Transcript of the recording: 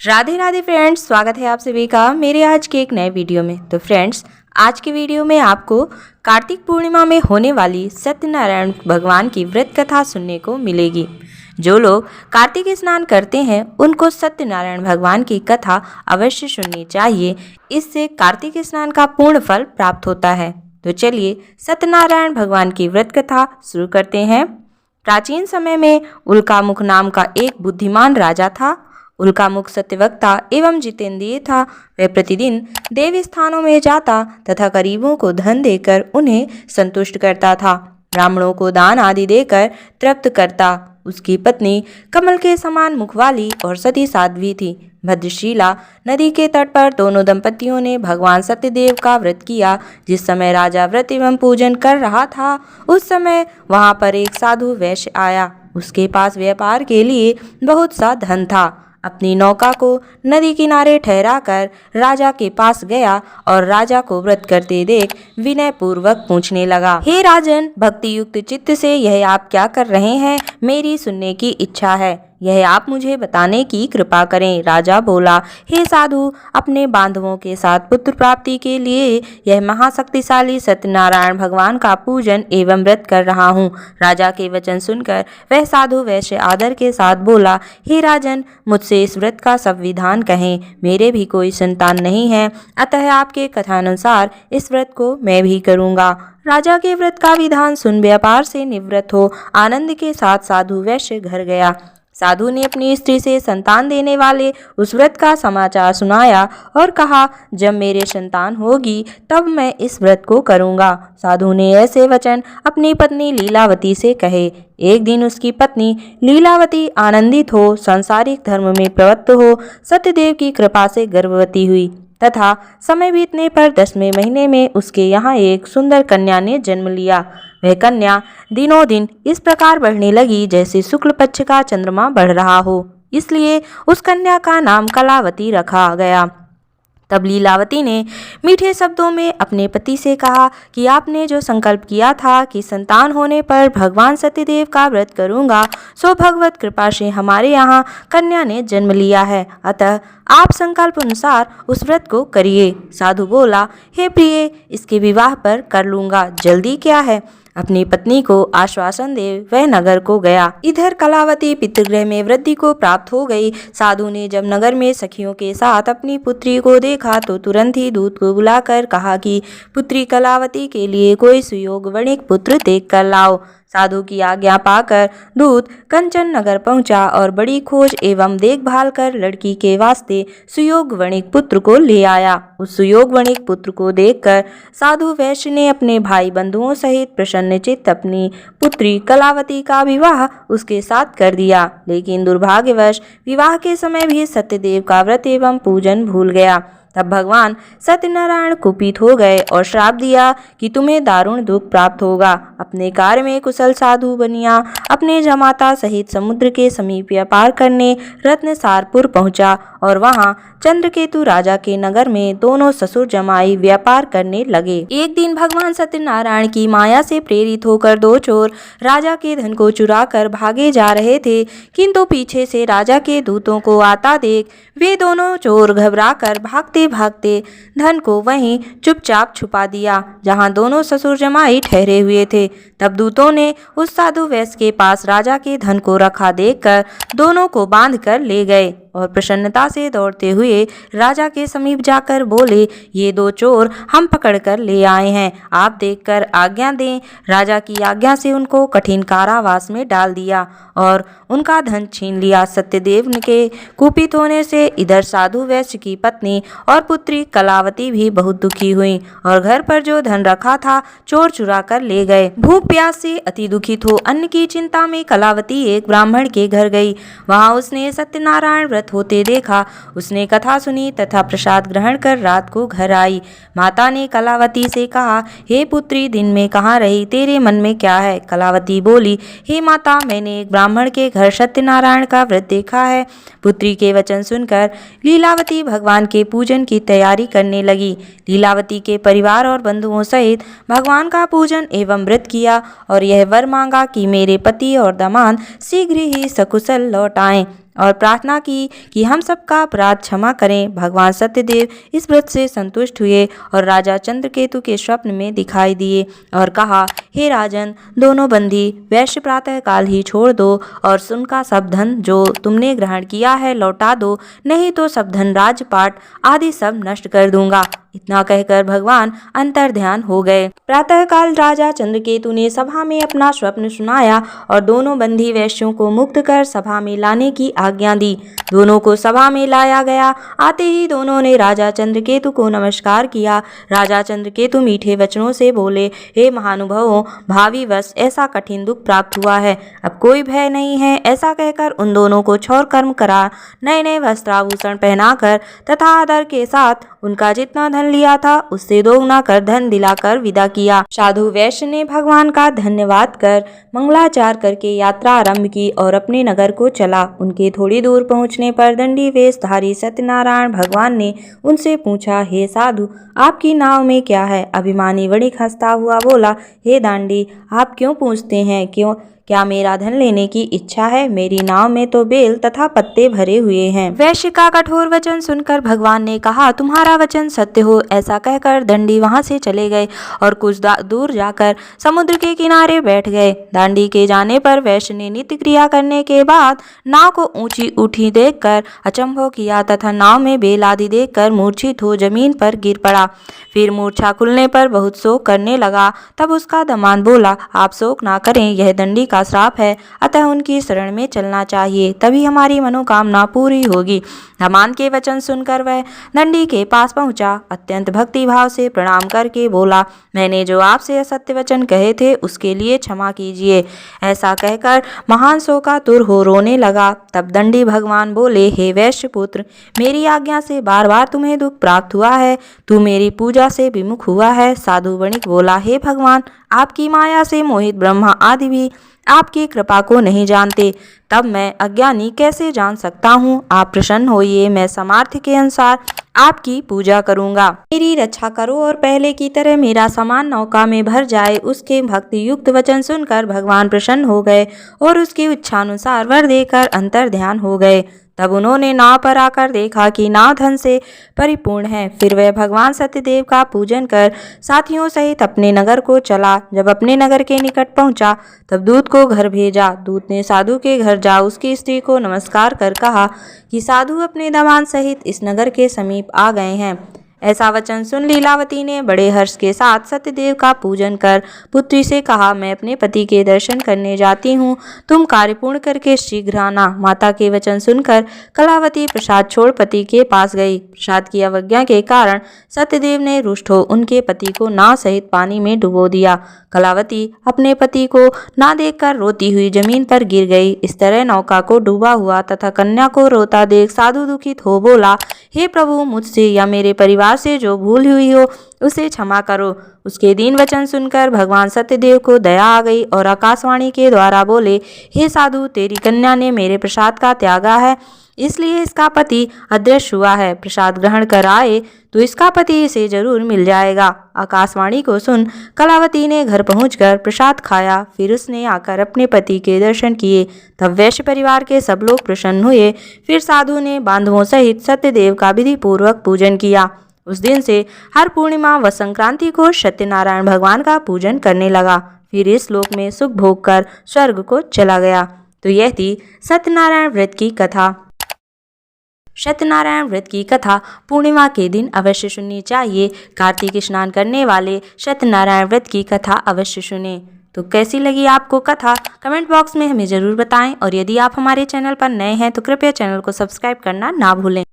Radhe Radhe friends, स्वागत है आप सभी का मेरे आज के एक नए वीडियो में। तो फ्रेंड्स, आज के वीडियो में आपको कार्तिक पूर्णिमा में होने वाली सत्यनारायण भगवान की व्रत कथा सुनने को मिलेगी। जो लोग कार्तिक स्नान करते हैं उनको सत्यनारायण भगवान की कथा अवश्य सुननी चाहिए। इससे कार्तिक स्नान का पूर्ण फल प्राप्त होता है। तो चलिए सत्यनारायण भगवान की व्रत कथा शुरू करते हैं। प्राचीन समय में उल्कामुख नाम का एक बुद्धिमान राजा था। उल्कामुख सत्यवक्ता एवं जितेंद्रिय था। वह प्रतिदिन देव स्थानों में जाता तथा गरीबों को धन देकर उन्हें संतुष्ट करता था। ब्राह्मणों को दान आदि देकर तृप्त करता। उसकी पत्नी कमल के समान मुख वाली और सती साध्वी थी। भद्रशिला नदी के तट पर दोनों दंपतियों ने भगवान सत्यदेव का व्रत किया। जिस समय राजा व्रत एवं पूजन कर रहा था उस समय वहां पर एक साधु वैश्य आया। उसके पास व्यापार के लिए बहुत सा धन था। अपनी नौका को नदी किनारे ठहरा कर राजा के पास गया और राजा को व्रत करते देख विनय पूर्वक पूछने लगा, हे राजन, भक्ति युक्त चित्त से यह आप क्या कर रहे हैं? मेरी सुनने की इच्छा है, यह आप मुझे बताने की कृपा करें। राजा बोला, हे साधु, अपने बांधवों के साथ पुत्र प्राप्ति के लिए यह महाशक्तिशाली सत्यनारायण भगवान का पूजन एवं व्रत कर रहा हूँ। राजा के वचन सुनकर वह साधु वैश्य आदर के साथ बोला, हे राजन, मुझसे इस व्रत का सब विधान कहें। मेरे भी कोई संतान नहीं है, अतः आपके कथानुसार इस व्रत को मैं भी करूँगा। राजा के व्रत का विधान सुन व्यापार से निवृत्त हो आनंद के साथ साधु वैश्य घर गया। साधु ने अपनी स्त्री से संतान देने वाले उस व्रत का समाचार सुनाया और कहा, जब मेरे संतान होगी तब मैं इस व्रत को करूंगा। साधु ने ऐसे वचन अपनी पत्नी लीलावती से कहे। एक दिन उसकी पत्नी लीलावती आनंदित हो, सांसारिक धर्म में प्रवृत्त हो, सत्यदेव की कृपा से गर्भवती हुई तथा समय बीतने पर 10वें महीने में उसके यहाँ एक सुंदर कन्या ने जन्म लिया। वह कन्या दिनों दिन इस प्रकार बढ़ने लगी जैसे शुक्ल पक्ष का चंद्रमा बढ़ रहा हो, इसलिए उस कन्या का नाम कलावती रखा गया। तब लीलावती ने मीठे शब्दों में अपने पति से कहा कि आपने जो संकल्प किया था कि संतान होने पर भगवान सत्यदेव का व्रत करूंगा, सो भगवत कृपा से हमारे यहाँ कन्या ने जन्म लिया है, अतः आप संकल्प अनुसार उस व्रत को करिए। साधु बोला, हे प्रिय, इसके विवाह पर कर लूंगा, जल्दी क्या है? अपनी पत्नी को आश्वासन दे वह नगर को गया। इधर कलावती पितृगृह में वृद्धि को प्राप्त हो गई। साधु ने जब नगर में सखियों के साथ अपनी पुत्री को देखा तो तुरंत ही दूत को बुलाकर कहा कि पुत्री कलावती के लिए कोई सुयोग वणिक पुत्र देख कर लाओ। साधु की आज्ञा पाकर दूत कंचन नगर पहुंचा और बड़ी खोज एवं देखभाल कर लड़की के वास्ते सुयोग वणिक पुत्र को ले आया। उस सुयोग वणिक पुत्र को देखकर साधु वैश्य ने अपने भाई बंधुओं सहित प्रसन्नचित्त अपनी पुत्री कलावती का विवाह उसके साथ कर दिया। लेकिन दुर्भाग्यवश विवाह के समय भी सत्यदेव का व्रत एवं पूजन भूल गया। तब भगवान सत्यनारायण कुपित हो गए और श्राप दिया कि तुम्हें दारुण दुख प्राप्त होगा। अपने कार्य में कुशल साधु बनिया अपने जमाता सहित समुद्र के समीप व्यापार करने रत्नसारपुर पहुंचा और वहां चंद्रकेतु राजा के नगर में दोनों ससुर जमाई व्यापार करने लगे। एक दिन भगवान सत्यनारायण की माया से प्रेरित होकर दो चोर राजा के धन को चुरा कर भागे जा रहे थे, किंतु पीछे से राजा के दूतों को आता देख वे दोनों चोर घबरा कर भागते भागते धन को वहीं चुपचाप छुपा दिया जहां दोनों ससुर जमाई ठहरे हुए थे। तब दूतों ने उस साधु वैश्य के पास राजा के धन को रखा देखकर दोनों को बांध कर ले गए और प्रसन्नता से दौड़ते हुए राजा के समीप जाकर बोले, ये दो चोर हम पकड़ कर ले आए हैं, आप देखकर आज्ञा दें। राजा की आज्ञा से उनको कठिन कारावास में डाल दिया और उनका धन छीन लिया। सत्यदेव के कुपित होने से इधर साधु वैश्य की पत्नी और पुत्री कलावती भी बहुत दुखी हुई और घर पर जो धन रखा था चोर चुरा कर ले गए। भूख प्यास से अति दुखित हो अन्न की चिंता में कलावती एक ब्राह्मण के घर गई। वहां उसने सत्यनारायण व्रत होते देखा। उसने कथा सुनी तथा प्रसाद ग्रहण कर रात को घर आई। माता ने कलावती से कहा, हे पुत्री, दिन में कहाँ रही, तेरे मन में क्या है? कलावती बोली, हे माता, मैंने एक ब्राह्मण के घर सत्यनारायण का व्रत देखा है। पुत्री के वचन सुनकर लीलावती भगवान के पूजन की तैयारी करने लगी। लीलावती के परिवार और बंधुओं सहित भगवान का पूजन एवं व्रत किया और यह वर मांगा कि मेरे पति और दामाद शीघ्र ही सकुशल लौट आएं। और प्रार्थना की कि हम सबका अपराध क्षमा करें। भगवान सत्यदेव इस व्रत से संतुष्ट हुए और राजा चंद्रकेतु के स्वप्न में दिखाई दिए और कहा, हे राजन, दोनों बंदी वैश्य प्रातः काल ही छोड़ दो और उनका सब धन जो तुमने ग्रहण किया है लौटा दो, नहीं तो सब धन राजपाट आदि सब नष्ट कर दूंगा। इतना कहकर भगवान अंतर्ध्यान हो गए। प्रातःकाल राजा चंद्रकेतु ने सभा में अपना स्वप्न सुनाया और दोनों बंदी वैश्यों को मुक्त कर सभा में लाने की आज्ञा दी। दोनों को सभा में लाया गया। आते ही दोनों ने राजा चंद्रकेतु को नमस्कार किया। राजा चंद्रकेतु मीठे वचनों से बोले, हे महानुभावों, भावी वश ऐसा कठिन दुख प्राप्त हुआ है, अब कोई भय नहीं है। ऐसा कहकर उन दोनों को छौर कर्म करा, नए नए वस्त्राभूषण पहनाकर तथा आदर के साथ उनका जितना धन लिया था उससे दोगुना कर धन दिलाकर विदा किया। साधु वैश्य ने भगवान का धन्यवाद कर मंगलाचार करके यात्रा आरंभ की और अपने नगर को चला। उनके थोड़ी दूर पहुंचने पर दंडी वेशधारी सत्यनारायण भगवान ने उनसे पूछा, हे साधु, आपकी नाव में क्या है? अभिमानी वणिक हंसता हुआ बोला, हे दांडी, आप क्यों पूछते हैं? क्या मेरा धन लेने की इच्छा है? मेरी नाव में तो बेल तथा पत्ते भरे हुए हैं। वैश्य का कठोर वचन सुनकर भगवान ने कहा, तुम्हारा वचन सत्य हो। ऐसा कहकर दंडी वहां से चले गए और कुछ दूर जाकर समुद्र के किनारे बैठ गए। दांडी के जाने पर वैश्य ने नित्य क्रिया करने के बाद नाव को ऊंची उठी देखकर अचंभव किया तथा नाव में बेल आदि देखकर मूर्छित हो जमीन पर गिर पड़ा। फिर मूर्छा खुलने पर बहुत शोक करने लगा। तब उसका दामाद बोला, आप शोक ना करें, यह दंडी का श्राप है, अतः उनकी शरण में चलना चाहिए, तभी हमारी मनोकामना पूरी होगी। दामाद के वचन सुनकर वह दंडी के पास पहुंचा। अत्यंत भक्ति भाव से प्रणाम करके बोला, मैंने जो आपसे असत्य वचन कहे थे उसके लिए क्षमा कीजिए। ऐसा कहकर महान शोकातुर हो रोने लगा। तब दंडी भगवान बोले, हे वैश्य पुत्र, मेरी आज्ञा से बार बार तुम्हें दुख प्राप्त हुआ है, तू मेरी पूजा से विमुख हुआ है। साधु वणिक बोला, हे भगवान, आपकी माया से मोहित ब्रह्मा आदि भी आपकी कृपा को नहीं जानते, तब मैं अज्ञानी कैसे जान सकता हूँ? आप प्रसन्न होइए, मैं सामर्थ्य के अनुसार आपकी पूजा करूँगा। मेरी रक्षा करो और पहले की तरह मेरा सामान नौका में भर जाए। उसके भक्ति युक्त वचन सुनकर भगवान प्रसन्न हो गए और उसकी इच्छानुसार वर देकर अंतर्ध्यान हो गए। तब उन्होंने नाव पर आकर देखा कि नाव धन से परिपूर्ण है। फिर वह भगवान सत्यदेव का पूजन कर साथियों सहित अपने नगर को चला। जब अपने नगर के निकट पहुंचा तब दूत को घर भेजा। दूत ने साधु के घर जा उसकी स्त्री को नमस्कार कर कहा कि साधु अपने दामाद सहित इस नगर के समीप आ गए हैं। ऐसा वचन सुन लीलावती ने बड़े हर्ष के साथ सत्यदेव का पूजन कर पुत्री से कहा, मैं अपने पति के दर्शन करने जाती हूँ, तुम कार्य पूर्ण करके शीघ्र आना। माता के वचन सुनकर कलावती प्रसाद छोड़ पति के पास गई। प्रसाद की अवज्ञा के कारण सत्यदेव ने रुष्ट हो उनके पति को नाव सहित पानी में डुबो दिया। कलावती अपने पति को ना देखकर रोती हुई जमीन पर गिर गई। इस तरह नौका को डूबा हुआ तथा कन्या को रोता देख साधु दुखित हो बोला, हे प्रभु, मुझसे या मेरे परिवार से जो भूल हुई हो उसे क्षमा करो। उसके दीन वचन सुनकर भगवान सत्यदेव को दया आ गई और आकाशवाणी के द्वारा बोले, हे साधु, तेरी कन्या ने मेरे प्रसाद का त्यागा है, इसलिए इसका पति अदृश्य हुआ है। प्रसाद ग्रहण कर आए तो इसका पति इसे जरूर मिल जाएगा। आकाशवाणी को सुन कलावती ने घर पहुंचकर प्रसाद खाया। फिर उसने आकर अपने पति के दर्शन किए। तब वैश्य परिवार के सब लोग प्रसन्न हुए। फिर साधु ने बांधवों सहित सत्यदेव का विधि पूर्वक पूजन किया। उस दिन से हर पूर्णिमा व संक्रांति को सत्यनारायण भगवान का पूजन करने लगा। फिर इस लोक में सुख भोग कर स्वर्ग को चला गया। तो यह थी सत्यनारायण व्रत की कथा। सत्यनारायण व्रत की कथा पूर्णिमा के दिन अवश्य सुननी चाहिए। कार्तिक स्नान करने वाले सत्यनारायण व्रत की कथा अवश्य सुने। तो कैसी लगी आपको कथा कमेंट बॉक्स में हमें ज़रूर बताएं और यदि आप हमारे चैनल पर नए हैं तो कृपया चैनल को सब्सक्राइब करना ना भूलें।